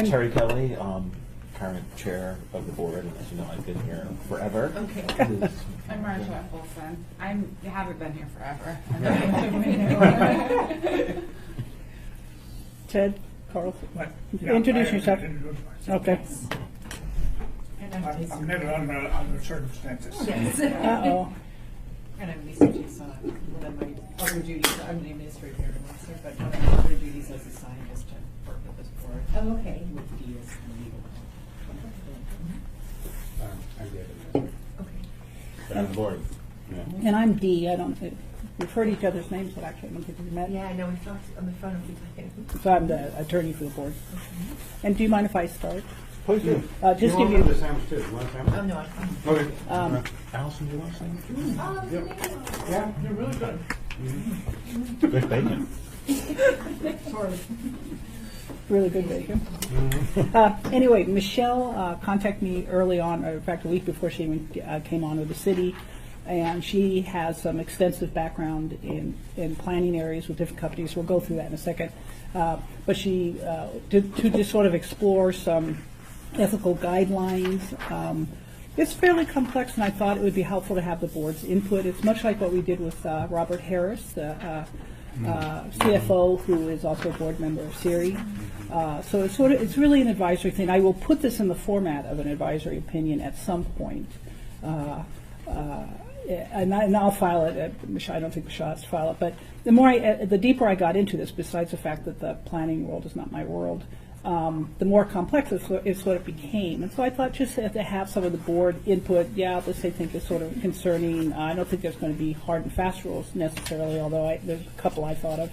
Terry Kelly, current chair of the board, and as you know, I've been here forever. Okay. I'm Marsha Olson. I haven't been here forever. Ted, Carl, What? introduce yourself. Okay. And I'm I'm Lisa. never under circumstances. Yes. Uh-oh. And I'm Lisa Jason. One of my other duties, I'm the administrative area officer, but one of my other duties as a scientist to work with this board. Oh, okay. With DS and legal. I'm David. Okay. But on the board. Yeah. And I'm Dee. We've heard each other's names, but actually I don't think we've met. Yeah, I know, we talked on the phone a few times. So I'm the attorney for the board. And do you mind if I start? Please do. Just you give want you- the sandwich too. You want a sandwich? Oh, no, I'm fine. Okay. Allison, do you want something? Yeah, you're really good. Good bacon. Really good bacon. Anyway, Michelle contacted me early on, or in fact a week before she even came on with the city, and she has some extensive background in planning areas with different companies. We'll go through that in a second. But she, to just sort of explore some ethical guidelines. It's fairly complex, and I thought it would be helpful to have the board's input. It's much like what we did with Robert Harris, the CFO, who is also a board member of CIRI. So it's really an advisory thing. I will put this in the format of an advisory opinion at some point. And I'll file it. I don't think Michelle has to file it. But the deeper I got into this, besides the fact that the planning world is not my world, the more complex it's what it became. And so I thought just to have some of the board input, this I think is sort of concerning. I don't think there's going to be hard and fast rules necessarily, although there's a couple I thought of.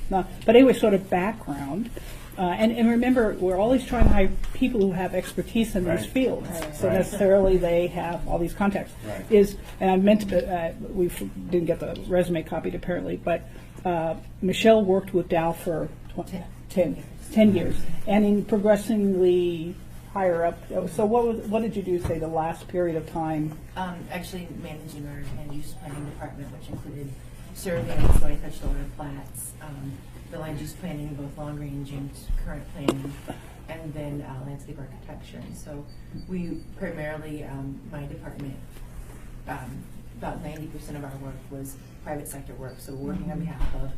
But anyway, sort of background. And remember, we're always trying to hire people who have expertise in these fields. So necessarily they have all these contacts. And I meant to, we didn't get the resume copied apparently, but Michelle worked with Dow for 10 years, and in progressively higher up. So what did you do, say, the last period of time? Actually managing our land use planning department, which included surveying, so I touched on our plats, the land use planning, both long range and current planning, and then landscape architecture. And so we primarily, my department, about 90% of our work was private sector work, so working on behalf of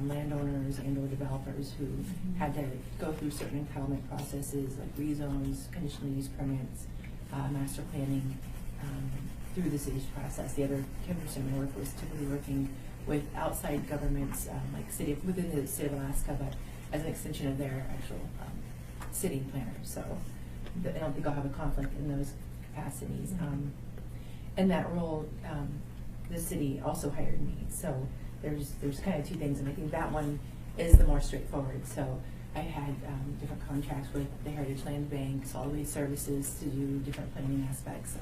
landowners and or developers who had to go through certain entitlement processes like rezones, conditional use permits, master planning, through the city's process. The other 10% of my work was typically working with outside governments, like within the state of Alaska, but as an extension of their actual city planners. So I don't think I'll have a conflict in those capacities. In that role, the city also hired me. So there's kind of two things, and I think that one is the more straightforward. So I had different contracts with the Heritage Land Bank, solid waste services to do different planning aspects.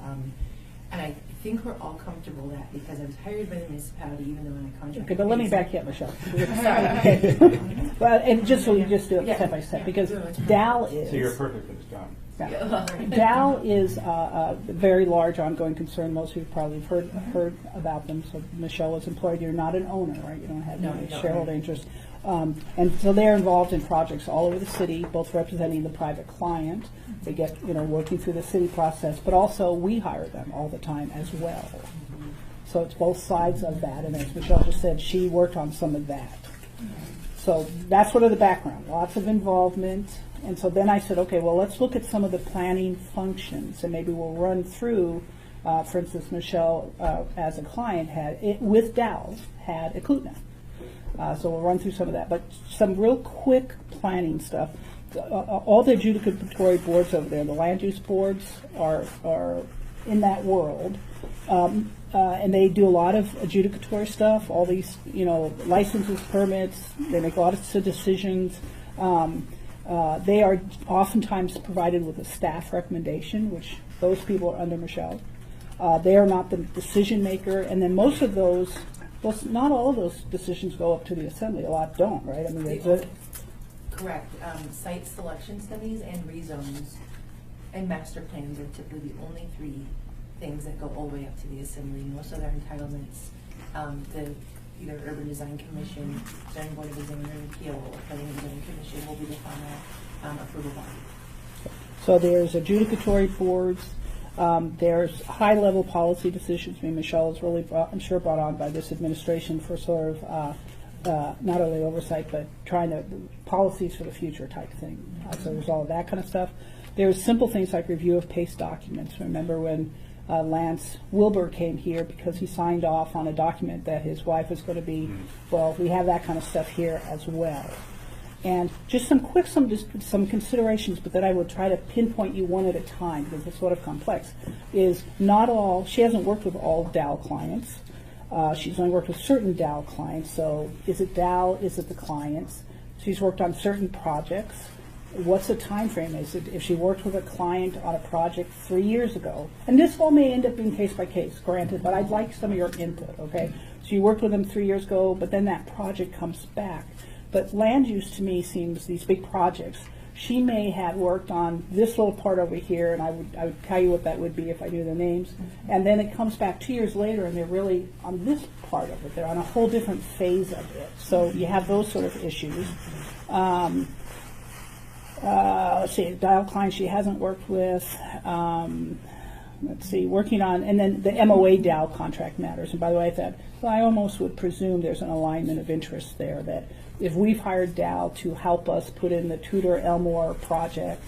And I think we're all comfortable that because I was hired by the municipality, even though in a contract. Okay, but let me back you up, Michelle. Okay. Well, and just so we just do it step by step, because Dow is. So you're perfect for this job. Dow is a very large ongoing concern. Most of you probably have heard about them. So Michelle was employed. You're not an owner, right? You don't have any shareholder interest. And so they're involved in projects all over the city, both representing the private client. They get, working through the city process, but also we hire them all the time as well. So it's both sides of that. And as Michelle just said, she worked on some of that. So that's sort of the background, lots of involvement. And so then I said, okay, well, let's look at some of the planning functions, and maybe we'll run through, for instance, Michelle, as a client, with Dow, had a Kootenai. So we'll run through some of that. But some real quick planning stuff. All the adjudicatory boards over there, the land use boards, are in that world. And they do a lot of adjudicatory stuff, all these, licenses, permits. They make lots of decisions. They are oftentimes provided with a staff recommendation, which those people are under Michelle. They are not the decision maker, and then most of those, well, not all of those decisions go up to the assembly. A lot don't, right? I mean, Correct. Site selection studies and rezones and master plans are typically the only three things that go all the way up to the assembly. Most of their entitlements, the either Urban Design Commission, Zoning Board of Design and Appeal, or Planning and Zoning Commission will be the final approval body. So there's adjudicatory boards, there's high-level policy decisions. I mean, Michelle is really, I'm sure, brought on by this administration for sort of not only oversight, but trying to, policies for the future type thing. So there's all of that kind of stuff. There's simple things like review of PACE documents. Remember when Lance Wilbur came here because he signed off on a document that his wife was going to be, well, we have that kind of stuff here as well. And just some considerations, but that I will try to pinpoint you one at a time because it's sort of complex, is not all, she hasn't worked with all Dow clients. She's only worked with certain Dow clients, so is it Dow, is it the clients? She's worked on certain projects. What's the time frame? Is it if she worked with a client on a project 3 years ago? And this all may end up being case by case, granted, but I'd like some of your input, okay? So you worked with them 3 years ago, but then that project comes back. But land use to me seems these big projects. She may have worked on this little part over here, and I would tell you what that would be if I knew the names. And then it comes back 2 years later, and they're really on this part of it. They're on a whole different phase of it. So you have those sort of issues. Let's see, dial clients she hasn't worked with. Let's see, working on, and then the MOA Dow contract matters. And by the way, I almost would presume there's an alignment of interest there, that if we've hired Dow to help us put in the Tudor Elmore project,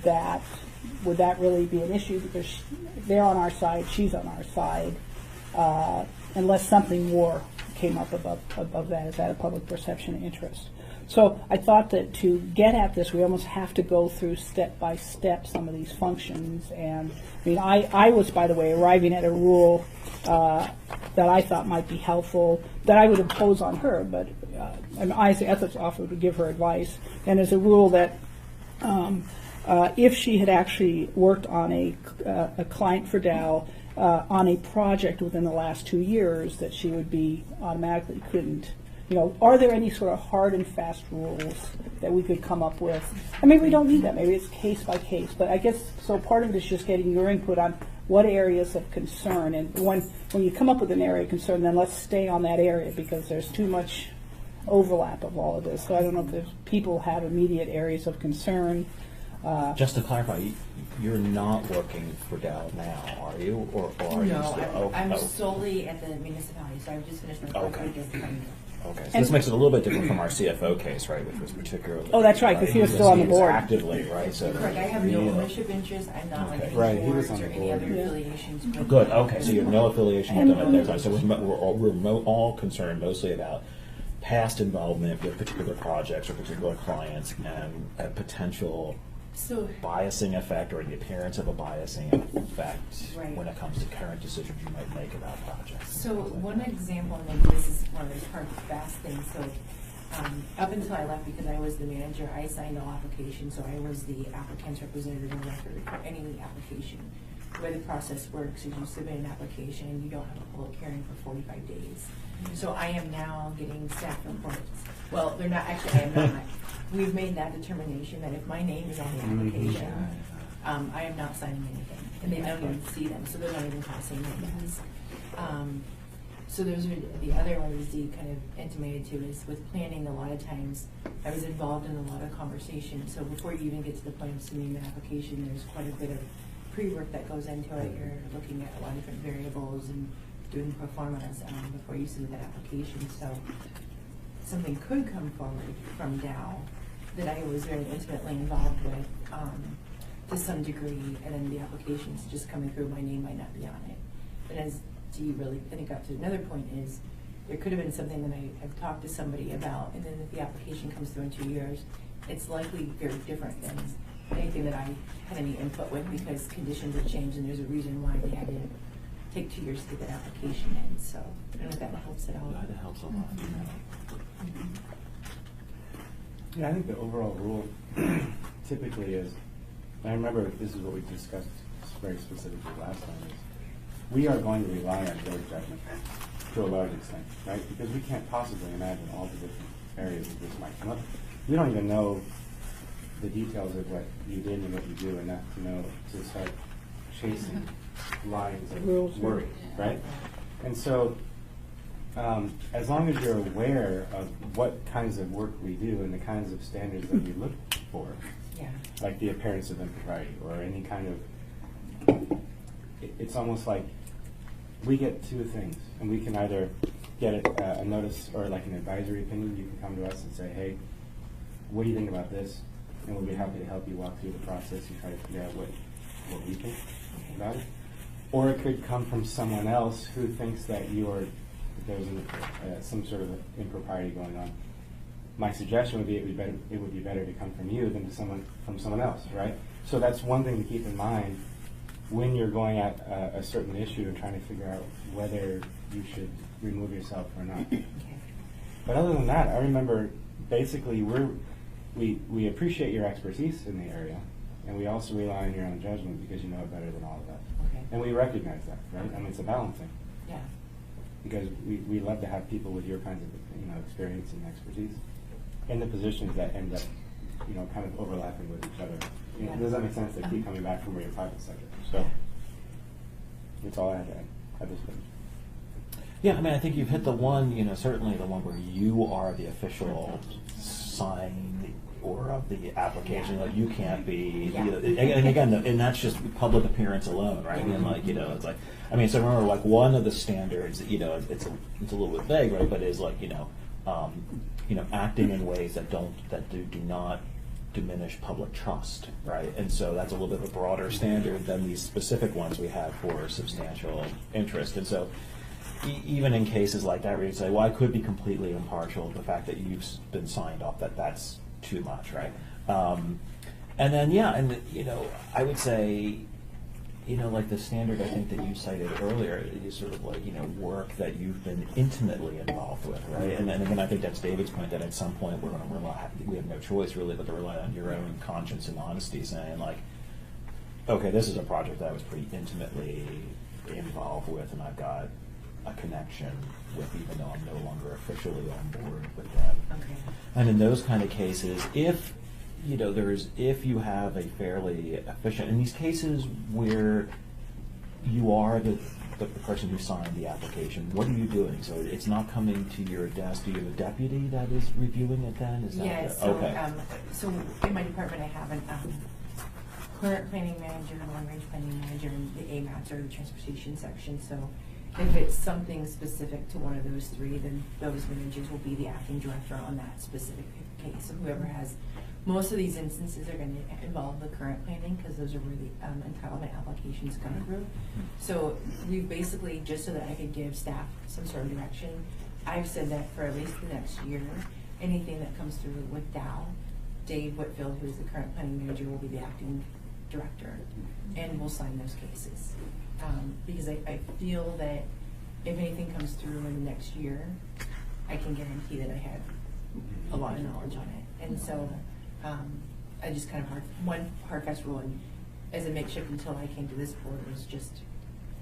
would that really be an issue? Because they're on our side, she's on our side, unless something more came up above that. Is that a public perception of interest? So I thought that to get at this, we almost have to go through step by step some of these functions. And I mean, I was, by the way, arriving at a rule that I thought might be helpful, that I would impose on her, but I, as the ethics officer, would give her advice. And as a rule that if she had actually worked on a client for Dow on a project within the last 2 years, that she would be automatically couldn't. You know, are there any sort of hard and fast rules that we could come up with? And maybe we don't need that. Maybe it's case by case. But I guess, so part of it is just getting your input on what areas of concern. And when you come up with an area of concern, then let's stay on that area because there's too much overlap of all of this. So I don't know if there's people have immediate areas of concern. Just to clarify, you're not working for Dow now, are you? Or are you No, still? I'm solely at the municipality, so I've just finished my first week as the Okay, so this makes it a little bit different from our CFO case, right, which was particularly. Oh, that's right, because he was still on the board. Actively, right, so. Correct, I have no ownership interest, I'm not on any Right, he was boards on or the any board. other affiliations. with Good, the okay, so you have no affiliation with And- them at their time, so we're all concerned mostly about past involvement with particular projects or particular clients and a potential So, biasing effect or the appearance of a biasing effect Right. when it comes to current decisions you might make about projects. so one example, and maybe this is one of those hard and fast things, so up until I left, because I was the manager, I signed all applications, so I was the applicant's representative on record for any application. The way the process works is you submit an application and you don't have a public hearing for 45 days. So I am now getting staff reports. Well, they're not, actually, I am not. We've made that determination that if my name is on the application, I am not signing anything. And they don't even see them, so they're not even crossing my desk. So those are the other ones Dee kind of intimated to, is with planning, a lot of times I was involved in a lot of conversation. So before you even get to the point of submitting the application, there's quite a bit of pre-work that goes into it. You're looking at a lot of different variables and doing performance before you submit that application. So something could come forward from Dow that I was very intimately involved with to some degree, and then the application's just coming through, my name might not be on it. But as Dee really, I think, got to another point is, there could have been something that I have talked to somebody about, and then if the application comes through in 2 years, it's likely very different than anything that I had any input with, because conditions have changed and there's a reason why they had to take 2 years to get that application in. So I don't know if that helps at all. Yeah, that helps a lot. Yeah, I think the overall rule typically is, and I remember this is what we discussed very specifically last time, is we are going to rely on their judgment to a large extent, right? Because we can't possibly imagine all the different areas that this might come up. We don't even know the details of what you did and what you do enough to know to start chasing lines Rules. of worry, right? And so as long as you're aware of what kinds of work we do and the kinds of standards that we look for, Yeah. like the appearance of impropriety or any kind of, it's almost like we get two things, and we can either get a notice or like an advisory opinion. You can come to us and say, hey, what do you think about this? And we'll be happy to help you walk through the process and try to figure out what we think about it. Or it could come from someone else who thinks that there's some sort of impropriety going on. My suggestion would be it would be better to come from you than from someone else, right? So that's one thing to keep in mind when you're going at a certain issue and trying to figure out whether you should remove yourself or not. Okay. But other than that, I remember basically we appreciate your expertise in the area, and we also rely on your own judgment because you know it better than all of us. Okay. And we recognize that, right? I mean, it's a balancing. Yeah. Because we love to have people with your kinds of experience and expertise in the positions that end up kind of overlapping with each other. Yeah. Does that make sense? They keep coming back from where your private sector. So that's all I had to add at this point. Yeah, I mean, I think you've hit the one, certainly the one where you are the official sign or of the application. Like you can't be, and again, and that's just public appearance alone, right? And it's like, I mean, so remember, like one of the standards, it's a little bit vague, right? But is like, acting in ways that do not diminish public trust, right? And so that's a little bit of a broader standard than these specific ones we have for substantial interest. And so even in cases like that, where you say, well, I could be completely impartial, the fact that you've been signed off, that's too much, right? And then, I would say, like the standard I think that you cited earlier is sort of like, work that you've been intimately involved with, right? And then again, I think that's David's point that at some point we're going to rely, we have no choice really but to rely on your own conscience and honesty, saying like, okay, this is a project that I was pretty intimately involved with, and I've got a connection with, even though I'm no longer officially on board with them. Okay. And in those kind of cases, if you have a fairly efficient, in these cases where you are the person who signed the application, what are you doing? So it's not coming to your desk. Do you have a deputy that is reviewing it then? Is that Yes. okay? So in my department, I have a current planning manager, long-range planning manager, and the AMATs or the transportation section. So if it's something specific to one of those three, then those managers will be the acting director on that specific case. So whoever has, most of these instances are going to involve the current planning because those are where the entitlement applications come through. So we've basically, just so that I could give staff some sort of direction, I've said that for at least the next year, anything that comes through with Dow, Dave Whitfield, who is the current planning manager, will be the acting director, and we'll sign those cases. Because I feel that if anything comes through in the next year, I can guarantee that I have a lot of knowledge on it. And so I just kind of one hard fast rule, and as a makeshift until I came to this board, was just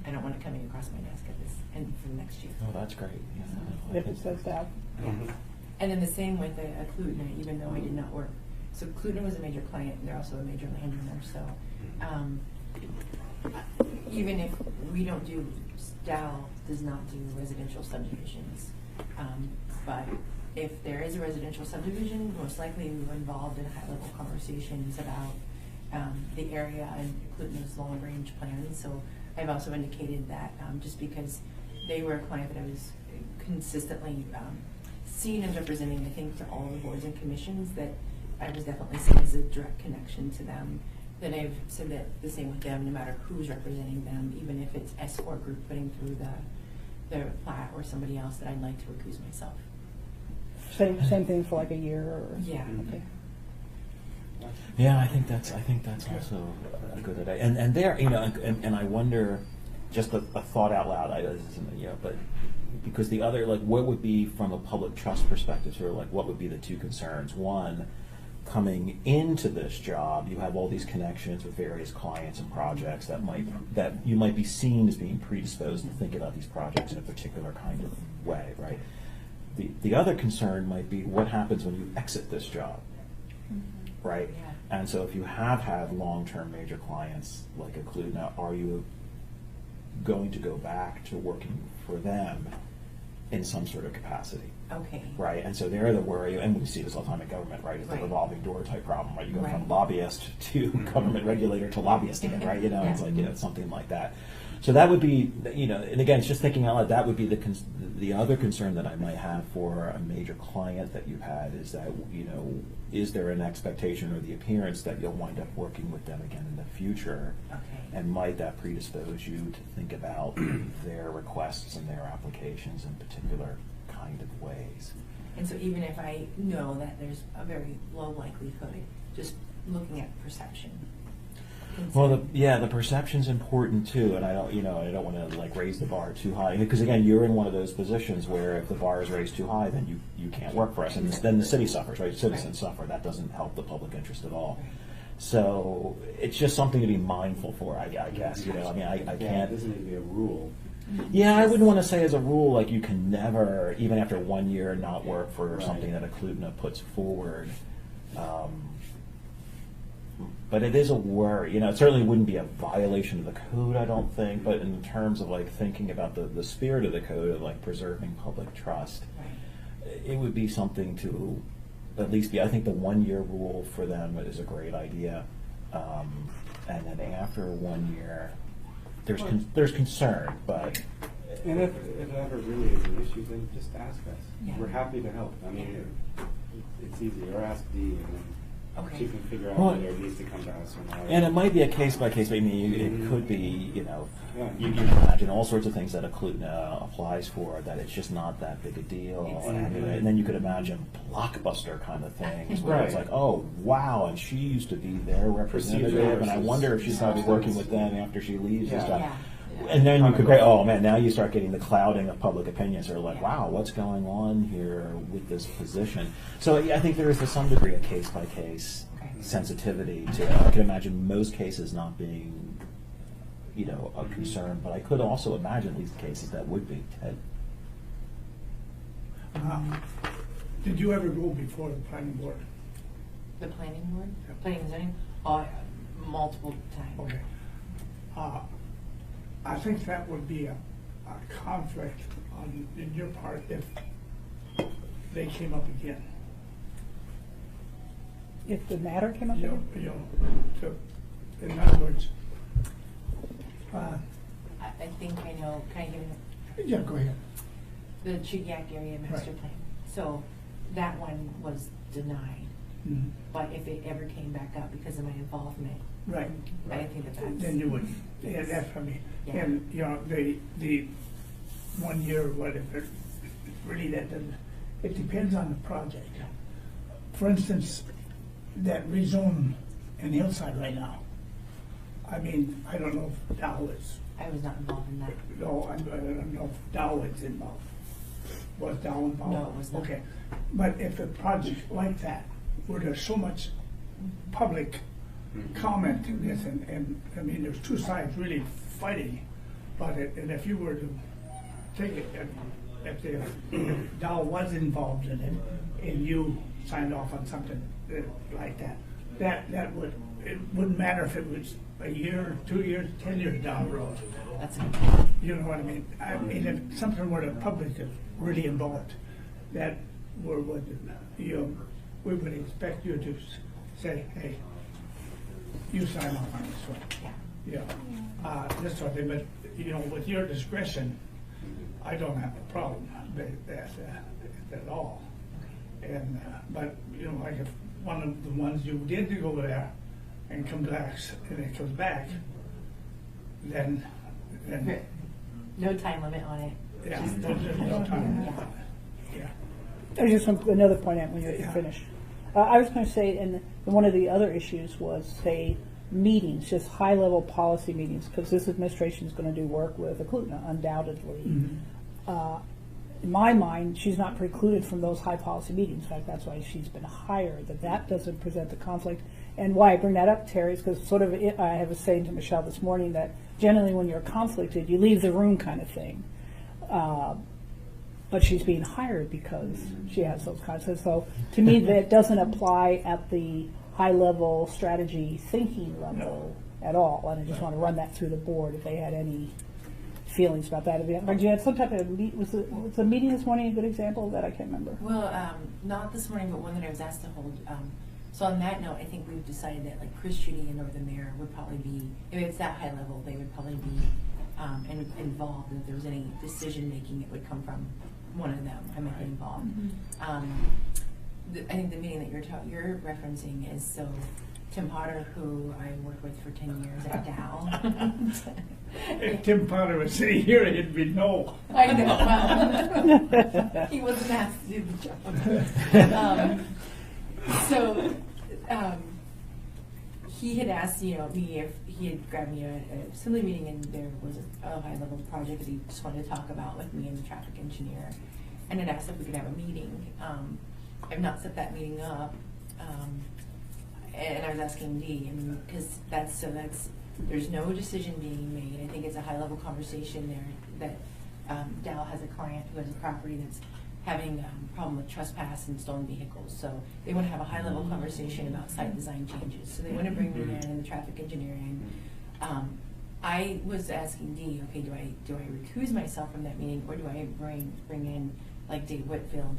I don't want it coming across my desk at this and for the next year. Oh, that's great. Yeah. If it says that. And then the same with Cont'd, even though I did not work. So Cont'd was a major client, and they're also a major landowner. So even if we don't do, Dow does not do residential subdivisions. But if there is a residential subdivision, most likely we were involved in high-level conversations about the area and including those long-range plans. So I've also indicated that just because they were a client that I was consistently seen as representing, I think, to all the boards and commissions, that I was definitely seen as a direct connection to them. Then I've said that the same with them, no matter who's representing them, even if it's S4 group putting through the plat or somebody else, that I'd like to recuse myself. Same thing for like a year or? Yeah. Okay. Yeah, I think that's also a good idea. And there, and I wonder, just a thought out loud, but because the other, like, what would be from a public trust perspective, sort of like what would be the two concerns? One, coming into this job, you have all these connections with various clients and projects that you might be seen as being predisposed to think about these projects in a particular kind of way, right? The other concern might be what happens when you exit this job, right? Yeah. And so if you have had long-term major clients like Cont'd, now are you going to go back to working for them in some sort of capacity? Okay. right? And so they're the worry, and we see this all the time in government, right? It's the Right. revolving door type problem, right? You go from Right. lobbyist to government regulator to lobbyist again, right? You know, it's Yeah. like, something like that. So that would be, and again, it's just thinking out loud, that would be the other concern that I might have for a major client that you've had is that, is there an expectation or the appearance that you'll wind up working with them again in the future? Okay. And might that predispose you to think about their requests and their applications in particular kind of ways? And so even if I know that there's a very low likelihood, just looking at perception. Well, the perception's important too, and I don't want to like raise the bar too high, because again, you're in one of those positions where if the bar is raised too high, then you can't work for us, and then the city suffers, right? Citizens suffer. That doesn't help the public interest at all. So it's just something to be mindful for, I guess. I mean, I Yeah, it can't. doesn't need to be a rule. Yeah, I wouldn't want to say as a rule, like you can never, even after 1 year, not work for something that a Klutna puts forward. But it is a worry. It certainly wouldn't be a violation of the code, I don't think, but in terms of like thinking about the spirit of the code of like preserving public trust, it would be something to at least be, I think the 1 year rule for them is a great idea. And then after 1 year, there's concern, but. And if it ever really is an issue, then just ask us. Yeah. We're happy to help. I mean, it's easy. Or ask Dee, and then she can figure out Well, whether it needs to come to us or not. And it might be a case by case. I mean, it could be, you Yeah. you can imagine all sorts of things that a Klutna applies for that it's just not that big a deal. Exactly. And then you could imagine blockbuster kind of things where it's Right. like, oh wow, and she used to be their representative, and I wonder if she's probably working with them after she leaves and Yeah. stuff. Yeah. And then you could create, oh man, now you start getting the clouding of public opinion. So they're like, wow, what's going on here with this position? So I think there is to some degree a case by case sensitivity to it. I can imagine most cases not being, a concern, but I could also imagine at least cases that would be. Ted? Did you ever go before the planning board? The planning board, Yep. planning and zoning, multiple times. Okay. I think that would be a conflict in your part if they came up again. If the matter came up, In other words, I think I know, can I give you yeah, go ahead. the Chidiac area master Right. plan? So that one was denied, Mhm. but if it ever came back up because of my involvement, Right. I think that's. Then you would, yeah, that's what I mean. Yeah. And, the 1 year, what if it, really that doesn't, it depends on the project. For instance, that rezone in Hillside right now, I mean, I don't know if Dow is, I was not involved in that. no, I don't know if Dow is involved. Was Dow involved? No, it was not. Okay, but if a project like that, where there's so much public comment in this, and I mean, there's two sides really fighting about it, and if you were to take it, if Dow was involved in it, and you signed off on something like that, that would, it wouldn't matter if it was a year, 2 years, 10 years down the road. That's a good point. You know what I mean? I mean, if something where the public is really involved, that we would expect you to say, hey, you sign off on this one. Yeah. This sort of thing, but, with your discretion, I don't have a problem with that at all. And, but, like if one of the ones you did go there and come back, and it comes back, then, No time limit on it. yeah, Just- there's no time. Yeah. Yeah. there's just another point out when you're Yeah. finished. I was going to say, and one of the other issues was, say, meetings, just high-level policy meetings, because this administration is going to do work with Klutna, undoubtedly. Mm-hmm. In my mind, she's not precluded from those high policy meetings. In fact, that's why she's been hired, that doesn't present the conflict. And why I bring that up, Terry, is because I was saying to Michelle this morning that generally when you're conflicted, you leave the room kind of thing. But she's being hired because she has those concepts. So to me, that doesn't apply at the high-level strategy thinking level at all. And I just want to run that through the board if they had any feelings about that. Like you had some type of, was the meeting this morning a good example of that? I can't remember. Well, not this morning, but one that I was asked to hold. So on that note, I think we've decided that like Chris Judy and or the mayor would probably be, if it's that high level, they would probably be involved. If there was any decision making, it would come from one of them. I might be involved. I think the meeting that you're referencing is so Tim Potter, who I worked with for 10 years at Dow. If Tim Potter was sitting here, it'd be no. I know. Well, he wasn't asked to do the job. He had asked, me if he had grabbed me a assembly meeting and there was a high level project that he just wanted to talk about with me and the traffic engineer, and had asked if we could have a meeting. I've not set that meeting up, and I was asking Dee, because there's no decision being made. I think it's a high level conversation there that Dow has a client who has a property that's having a problem with trespass and stolen vehicles. So they want to have a high level conversation about site design changes. So they want to bring me in and the traffic engineering. I was asking Dee, okay, do I recuse myself from that meeting, or do I bring in like Dave Whitfield,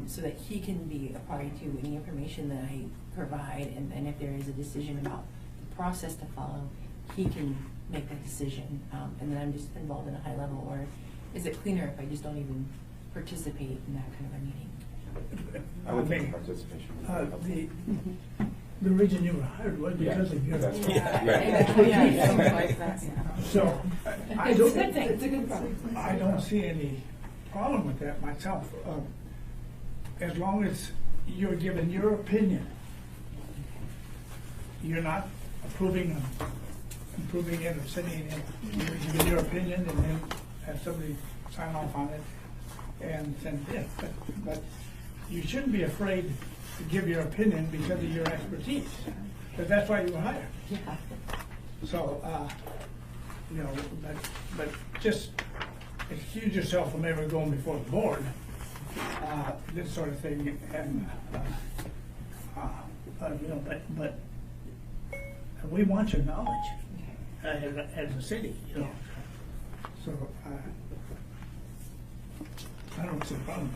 so that he can be a party to any information that I provide, and if there is a decision about the process to follow, he can make that decision, and then I'm just involved in a high level, or is it cleaner if I just don't even participate in that kind of a meeting? I would think participation. The reason you were hired was because of your. That's right. Yeah. So, I It's a don't, good thing, it's a good problem. I don't see any problem with that myself. As long as you're giving your opinion, you're not approving it or sending it in. You're giving your opinion and then have somebody sign off on it and send it in. But you shouldn't be afraid to give your opinion because of your expertise, because that's why you were hired. Yeah. So, but just excuse yourself from ever going before the board, this sort of thing, and, but we want your knowledge as a city, So, I don't see a problem.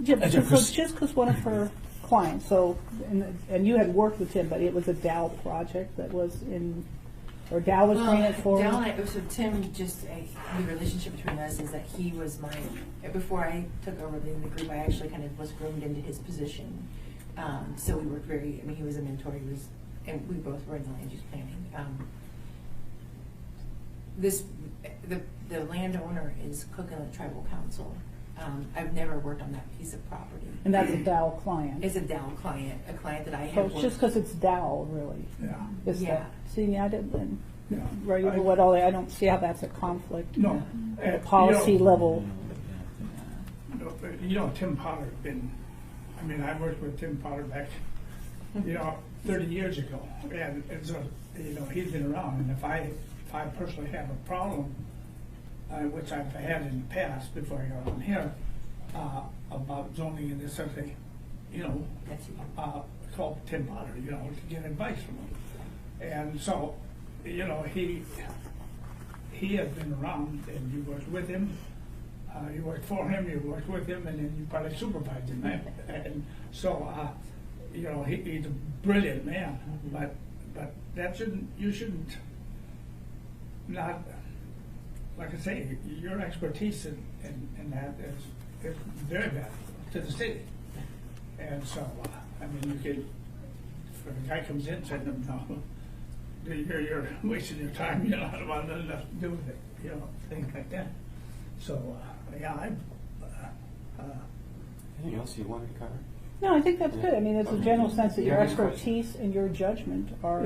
Yeah, As a because pers- just because one of her clients, so, and you had worked with him, but it was a Dow project that was in, or Dow was bringing it forward? Dal and I, so Tim, just the relationship between us is that he was before I took over the group, I actually kind of was groomed into his position. So we worked he was a mentor, and we both were in the land use planning. The landowner is Cook Inlet Tribal Council. I've never worked on that piece of property. And that's a Dow client. It's a Dow client, a client that I So have it's worked. just because it's Dow, really. Yeah. Is Yeah. that, see, I didn't, Yeah. right, I don't see how that's a conflict. No. At a policy level. Tim Potter I worked with Tim Potter back, 30 years ago. And so, he's been around. And if I personally have a problem, which I've had in the past before I got on here, about zoning and this sort of thing, That's you. call Tim Potter, to get advice from him. And so, he has been around, and you worked with him, you worked for him, you worked with him, and then you probably supervised him. And so, he's a brilliant man, but you shouldn't not, like I say, your expertise in that is very valuable to the city. And so, you could, if a guy comes in and says, no, you're wasting your time, you don't want nothing to do with it, things like that. So, Anything else you wanted to cover? No, I think that's good. It's a general sense that your Yeah. expertise and your judgment are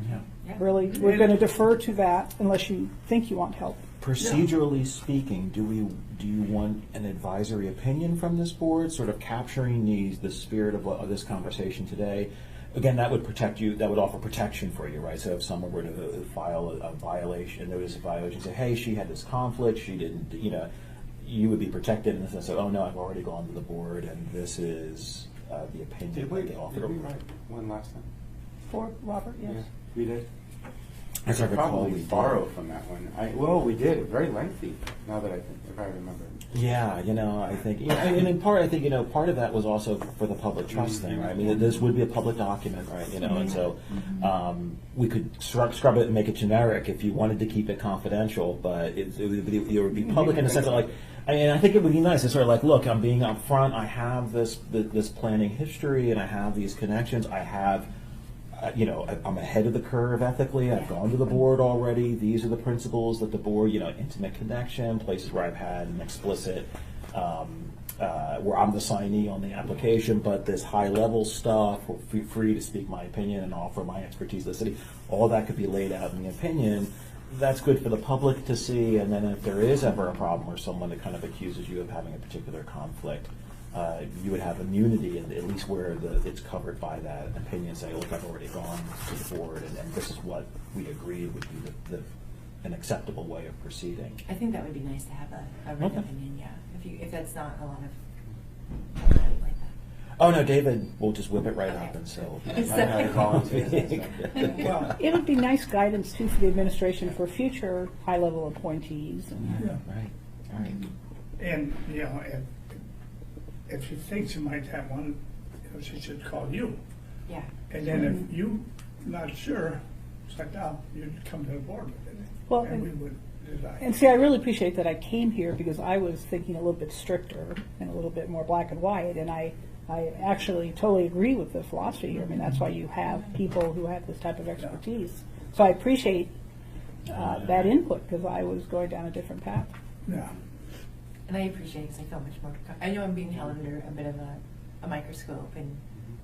Yeah. really, we're going to defer to that unless you think you want help. Procedurally speaking, do you want an advisory opinion from this board, sort of capturing the spirit of this conversation today? Again, that would protect you. That would offer protection for you, right? So if someone were to file a violation, notice a violation, say, "Hey, she had this conflict. She didn't," you would be protected in the sense of, "Oh no, I've already gone to the board, and this is the opinion that they offered." Did we write one last time? For Robert, yes. Yeah, we did. As I recall, probably we did. borrowed from that one. Well, we did, very lengthy, now that I think, if I remember. Yeah, I think, and in part, I think, part of that was also for the public trust thing, right? I mean, this would be a public document, right, and so, we could scrub it and make it generic if you wanted to keep it confidential, but it would be public in the sense of like, and I think it would be nice to sort of like, look, I'm being upfront, I have this planning history, and I have these connections, I have, I'm ahead of the curve ethically. I've gone to the board already. These are the principles that the board, intimate connection, places where I've had an explicit, where I'm the signee on the application, but this high level stuff, free to speak my opinion and offer my expertise to the city, all that could be laid out in the opinion. That's good for the public to see, and then if there is ever a problem or someone that kind of accuses you of having a particular conflict, you would have immunity, and at least where it's covered by that opinion, say, look, I've already gone to the board, and this is what we agreed would be an acceptable way of proceeding. I think that would be nice to have a written Okay. opinion, yeah. If that's not a lot of, I would like that. Oh, no, David will just whip it right Okay. up, and so. I had volunteers and stuff. Well, It would be nice guidance too for the administration for future high-level appointees. yeah. Right. And, if she thinks she might have one, she should call you. Yeah. And then if you not sure, it's like, you'd come to the board with it. Well, And we would decide. And see, I really appreciate that I came here because I was thinking a little bit stricter and a little bit more black and white, and I actually totally agree with the philosophy here. I mean, that's why you have people who have this type of expertise. So I appreciate that input because I was going down a different path. Yeah. And I appreciate it because I feel much more, I know I'm being held under a bit of a microscope, and,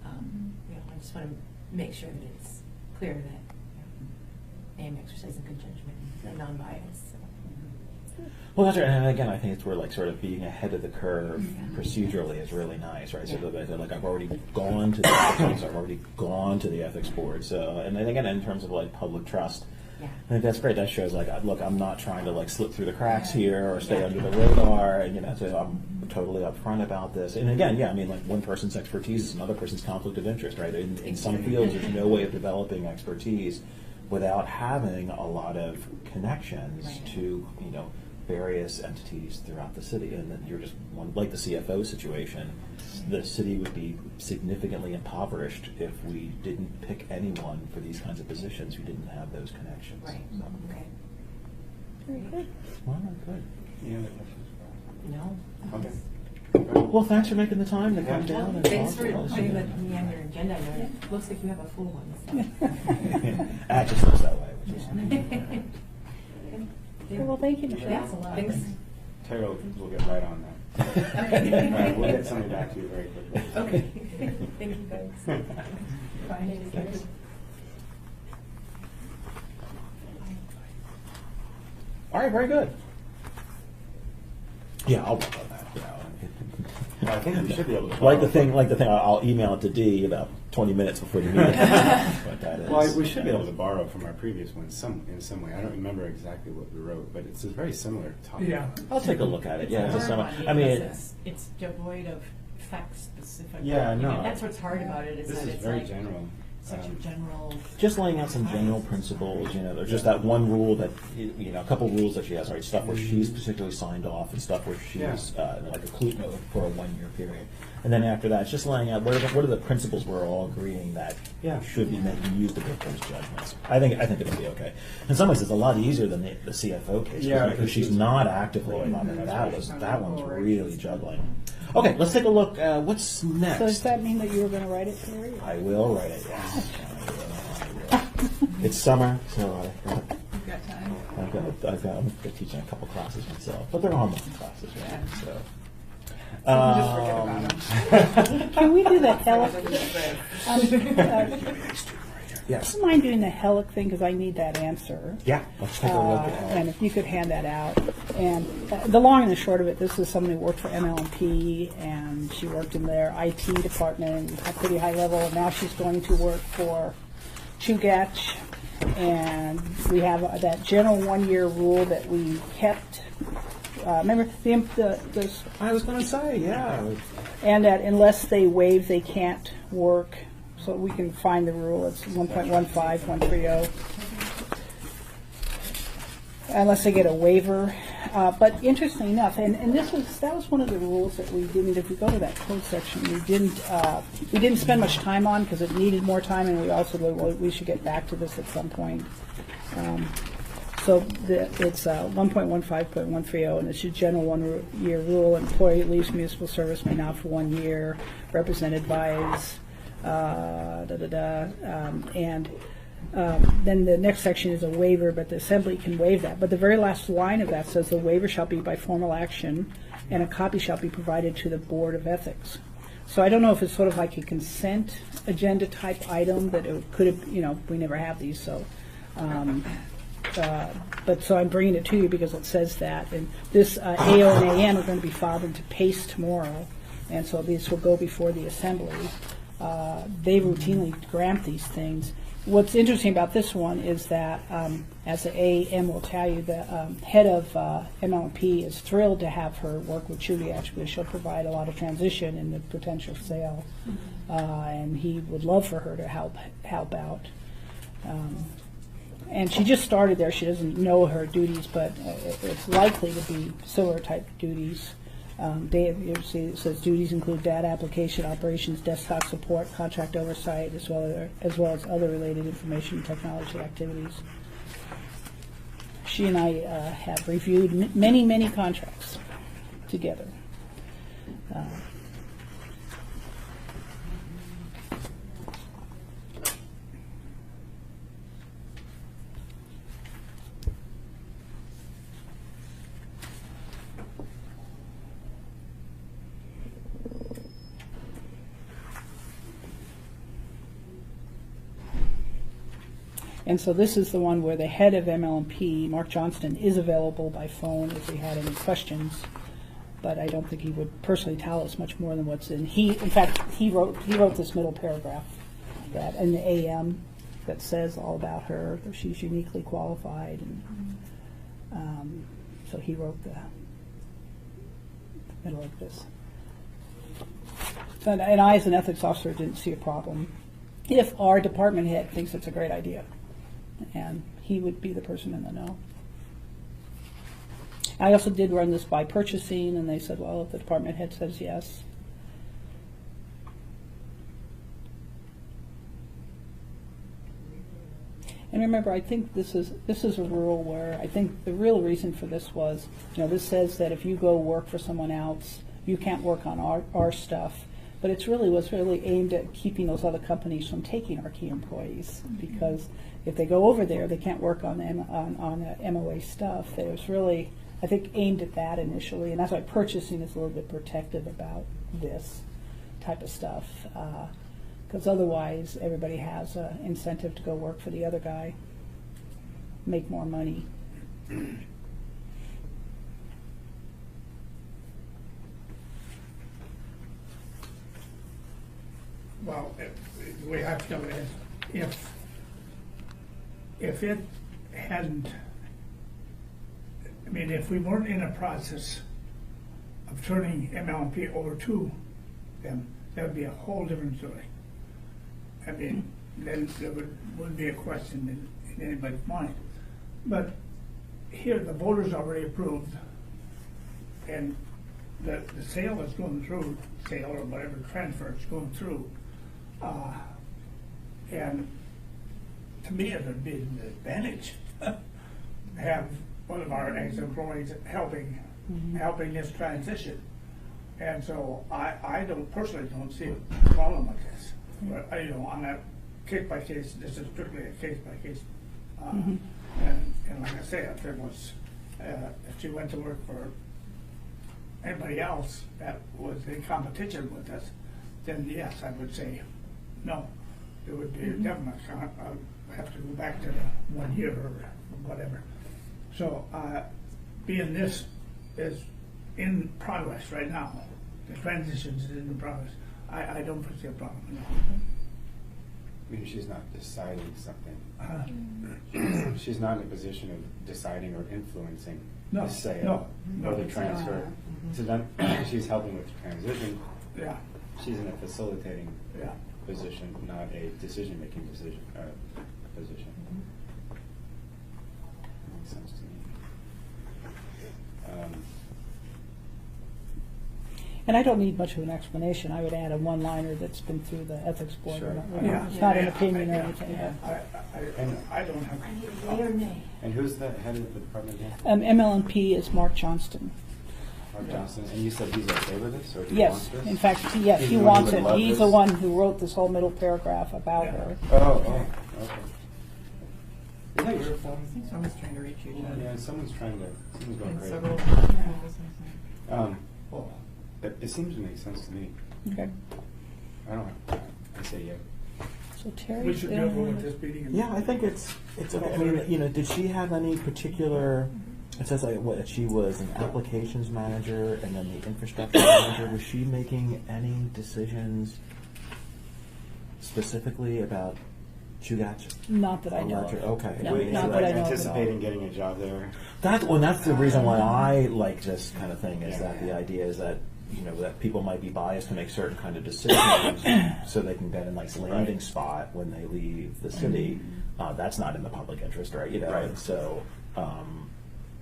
I just want to make sure that it's clear that I am exercising good judgment and non-biased, so. Well, that's right, and again, I think it's where like sort of being ahead of the curve procedurally is really nice, right? So that, like I've already gone to the ethics, I've already gone to the ethics board. So, and then again, in terms of like public trust, Yeah. I think that's great. That shows like, look, I'm not trying to like slip through the cracks here or stay under the radar, and so I'm totally upfront about this. And again, I mean, like one person's expertise is another person's conflict of interest, right? In some fields, there's no way of developing expertise without having a lot of connections Right. to, various entities throughout the city. And then you're just one, like the CFO situation, the city would be significantly impoverished if we didn't pick anyone for these kinds of positions who didn't have those connections. Right, So, okay. Very good. well, good. Any other questions? No? Okay. Well, thanks for making the time to come Yeah. down and Thanks talk for to us. putting me on your agenda. I know it looks like you have a full one, so. It just looks that way, which is. Well, thank you, Michelle. Yeah, thanks. Terry will get right on that. Okay. All right, we'll get something back to you very quickly. Okay. Thank you, guys. Bye. Thanks. All right, very good. Yeah, I'll work on that. Well, I think we should be able to. Like the thing, I'll email it to Dee about 20 minutes before the meeting. What that is. Well, we should be able to borrow from our previous one in some way. I don't remember exactly what we wrote, but it's a very similar topic. Yeah. I'll take a look at it. Yeah, It's it's a a hard summer. one I mean, because it's devoid of fact-specific. Yeah, I know. That's what's hard about it, is This that is it's very like general. such a general. just laying out some general principles, there's just that one rule that, a couple rules that she has, right, stuff where she's particularly signed off and stuff where she's, like a clue note for a 1-year period. And then after that, it's just laying out what are the principles we're all agreeing that should be making used to make those judgments. I think it'll be okay. In some ways, it's a lot easier than the CFO case, Yeah, because she's not actively involved in it. That one's really juggling. Okay, let's take a look. What's next? So does that mean that you were going to write it, Terry? I will write it, yes. I will. It's summer, so You've got time. I'm teaching a couple classes myself, but they're online classes, right? So. Just forget about them. Can we do the HELIC? Yes. I don't mind doing the HELIC thing because I need that answer. Yeah, let's take a look at And it. if you could hand that out. And the long and the short of it, this is someone who worked for MLMP, and she worked in their IT department at pretty high level, and now she's going to work for Chugach. And we have that general 1-year rule that we kept. Remember, I was going to say, yeah. and that unless they waive, they can't work. So we can find the rule. It's 1.15, 130. unless they get a waiver. But interestingly enough, and that was one of the rules that we didn't, if we go to that code section, we didn't spend much time on because it needed more time, and we also go, well, we should get back to this at some point. So it's 1.15.130, and it's a general 1 year rule. Employee leaves municipal service may not for 1 year, represented by then the next section is a waiver, but the assembly can waive that. But the very last line of that says the waiver shall be by formal action, and a copy shall be provided to the Board of Ethics. So I don't know if it's sort of like a consent agenda type item, that it could have, we never have these, so. But so I'm bringing it to you because it says that. And this AO and AN are going to be filed into PACE tomorrow, and so these will go before the assembly. They routinely grant these things. What's interesting about this one is that, as the AM will tell you, the head of MLP is thrilled to have her work with Judy, actually. She'll provide a lot of transition in the potential sale, and he would love for her to help out. And she just started there. She doesn't know her duties, but it's likely to be similar type duties. You see, it says duties include data application, operations, desktop support, contract oversight, as well as other related information technology activities. She and I have reviewed many contracts together. And so this is the one where the head of MLMP, Mark Johnston, is available by phone if we had any questions. But I don't think he would personally tell us much more than what's in. In fact, he wrote this middle paragraph that in the AM that says all about her, that she's uniquely qualified, and so he wrote the middle of this. And I, as an ethics officer, didn't see a problem if our department head thinks it's a great idea. And he would be the person in the know. I also did run this by purchasing, and they said, well, if the department head says yes. And remember, I think this is a rule where I think the real reason for this was, this says that if you go work for someone else, you can't work on our stuff. But it was really aimed at keeping those other companies from taking our key employees, because if they go over there, they can't work on MOA stuff. It was really, I think, aimed at that initially, and that's why purchasing is a little bit protective about this type of stuff, because otherwise everybody has an incentive to go work for the other guy, make more money. Well, the way I feel is, if it hadn't, if we weren't in a process of turning MLMP over to them, that would be a whole different story. Then there wouldn't be a question in anybody's mind. But here, the voters already approved, and the sale is going through, sale or whatever, transfer is going through. And to me, it would be an advantage to have one of our ex-employees helping this transition. And so I personally don't see a problem with this. But on a case-by-case, this is strictly a case-by-case. And like I said, if she went to work for anybody else that was in competition with us, then yes, I would say no. It would be a definite, have to go back to 1 year or whatever. So, being this is in progress right now, the transition is in progress, I don't foresee a problem. She's not deciding something. She's not in a position of deciding or influencing the sale or the transfer. So then she's helping with the transition. Yeah. She's in a facilitating position, not a decision-making position. Makes sense to me. And I don't need much of an explanation. I would add a one-liner that's been through the ethics board. Sure. It's not an Yeah. opinion or Yeah. anything. Yeah. I don't have. I need a yea or nay. And who's the head of the department again? MLNP is Mark Johnston. Mark Johnson, and you said he's okay with this, or he Yes, wants this? in fact, yes, He's he the one wants who it. would love He's this? the one who wrote this whole middle paragraph about Yeah. her. Oh, okay. Is that your phone? I think someone's trying to reach you, Chad. Yeah, someo's going And crazy. several proposals. Well, It seems to make sense to me. Okay. I don't, I say yeah. So Terry. we should be over with this meeting. Yeah, I think it's okay. I mean, you know, did she have any particular? It says like what she was an applications manager and then the infrastructure manager. Was she making any decisions specifically about Chugach? Not that I know Electric? of. Okay. No, Wait, not so that like I know of at all. anticipating getting a job there? That's the reason why I like this kind of thing is that the idea is that you know that people might be biased to make certain kind of decisions so they can get a nice landing spot when they leave the city. That's not in the public interest, right? You know, Right. and so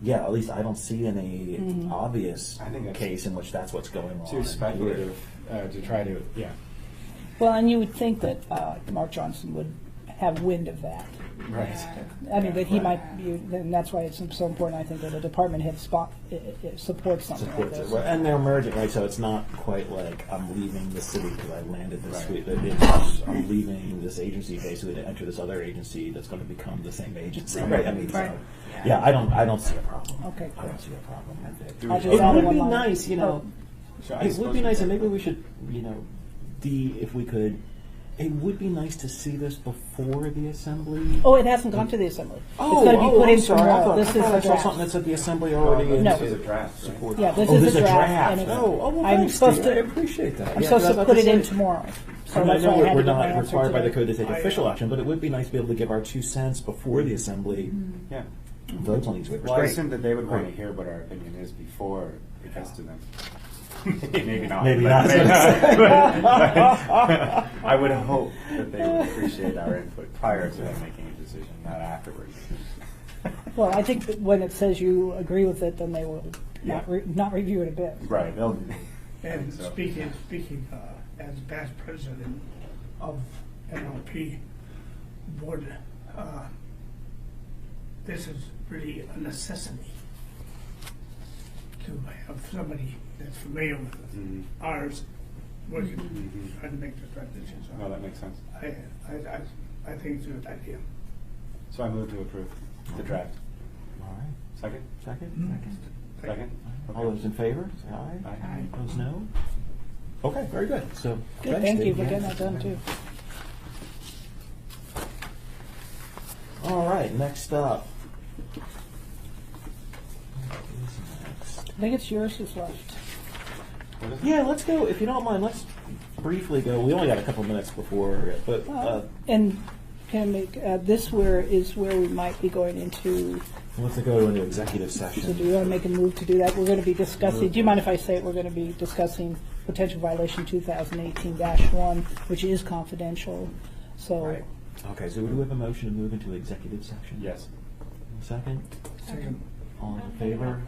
yeah, at least I don't see any obvious I think that's case in which that's what's going on. Too speculative to try to, yeah. Well, and you would think that Mark Johnson would have wind of that. Right. I mean, that he Right. might be, and that's why it's so important, I think, that a department head it supports something like Supports this. it. Well, and they're merging, right? So it's not quite like I'm leaving the city because I landed this Right. suite. It's I'm leaving this agency basically to enter this other agency that's going to become the same agency, right? I mean, Right. so yeah, I don't see a problem. Okay, I don't see a problem with it. I'll just It add would one be line. nice, you know. So I It would suppose be we nice, and could- maybe we should, you know, if we could. It would be nice to see this before the assembly. Oh, it hasn't gone to the assembly. Oh, It's going to be put I'm in sorry. I tomorrow. thought, This I is thought a I saw draft. something that said the assembly already. No. This is a draft, right? Yeah, this Oh, is this a draft. and Oh, it's- well, I'm thanks, supposed Steve. I to, appreciate that. I'm Yeah, supposed 'cause to I put it thought in this- tomorrow. So And I that's know why I had we're to get my not answer required by the today. code to take official action, but it would be nice to be able to give our 2 cents before the assembly Yeah. votes on these. Which is Well, I great. assume that they would want to Great. hear what our opinion is before it gets to them. Maybe not. Maybe but- not. I would hope that they would appreciate our input prior to them making a decision, not afterwards. Well, I think that when it says you agree with it, then they will Yeah. not review it a bit. Right. They'll. And so. speaking as past president of NLP board, this is really a necessity to have somebody that's familiar with Mhm. ours working, Mhm. trying to make the transition. No, So that makes sense. I think it's a good idea. So I move to approve the draft. All right. Second? Second? Mhm. Second? All those in favor, say aye. Aye. Those no? Okay, very good. So, Good, thanks, thank you Dave. for getting that done, too. All right, next up. What is next? I think it's yours who's left. What is it? Yeah, let's go, if you don't mind, let's briefly go, we only got a couple minutes before, but, And can I make, this is where we might be going into, let's go into executive so do session. you want to make a move to do that? We're going to be discussing, do you mind if I say it? We're going to be discussing potential violation 2018-1, which is confidential, so. Right. Okay, so do we have a motion to move into executive session? Yes. Second? Second. All in favor?